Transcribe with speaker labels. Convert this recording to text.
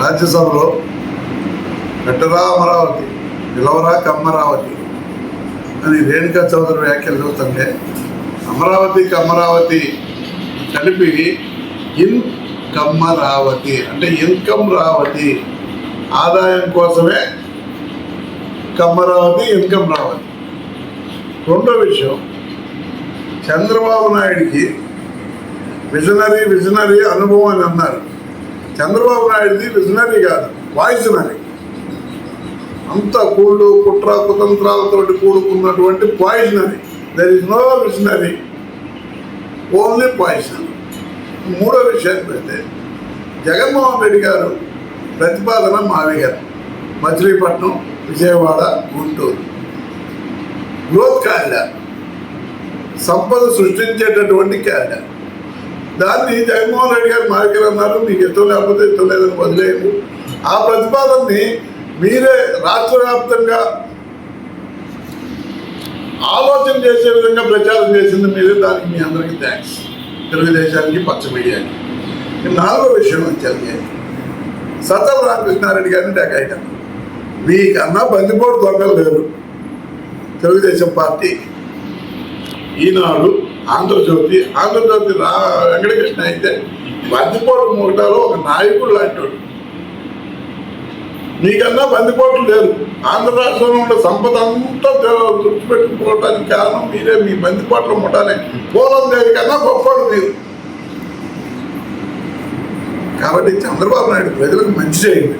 Speaker 1: రాజ్యసభలో పెట్టరా అమరావతి, పిలవరా కమ్మరావతి అని రేణుకా చౌదరి వ్యాఖ్యలు చూస్తుంటే అమరావతి కలిపి కమ్మరావతి అంటే ఇన్కమ్ రావతి, ఆదాయం కోసమే కమ్మరావతి, ఇన్కమ్ రావతి. రెండో విషయం, చంద్రబాబు నాయుడికి విజనరీ అనుభవం అని అన్నారు. చంద్రబాబు నాయుడిది విజనరీ కాదు, పాయిజనరీ. అంత కుళ్ళు కుట్ర కుతంత్రాలతో కూడుకున్నటువంటి poisonary. There is no visionary, only poison. మూడో విషయానికి వెళ్తే జగన్మోహన్ రెడ్డి గారు ప్రతిపాదన మావిగారు, మచిలీపట్నం, విజయవాడ, గుంటూరు గ్రోత్ కారిడార్, సంపద సృష్టించేటటువంటి కారిడార్. దాన్ని జగన్మోహన్ రెడ్డి గారు మావిగారు అన్నారు, మీకు ఇష్టం లేకపోతే ఇష్టం లేదని వదిలేయండి. ఆ ప్రతిపాదనని మీరే రాష్ట్ర వ్యాప్తంగా ఆలోచన చేసే విధంగా ప్రచారం చేసింది మీరే. దానికి మీ అందరికీ థ్యాంక్స్, తెలుగుదేశానికి, పచ్చ మీడియాకి. నాలుగో విషయం వచ్చేది సజ్జల రామకృష్ణారెడ్డి గారిని డకాయిట. మీకన్నా బందిపోటు దొంగలు లేరు తెలుగుదేశం పార్టీ. ఈనాడు, ఆంధ్రజ్యోతి వెంకటకృష్ణ అయితే బందిపోటు మూటాలో ఒక నాయకుడు లాంటి. మీకన్నా బందిపోట్లు లేరు. ఆంధ్ర రాష్ట్రంలో ఉన్న సంపద అంతా తుడిచిపెట్టుకోవడానికి కారణం మీరే. మీ బందిపోట్ల ముఠానే పోలం దేవి కన్నా గొప్పడు మీరు. కాబట్టి చంద్రబాబు నాయుడు ప్రజలకు మంచి చేయండి.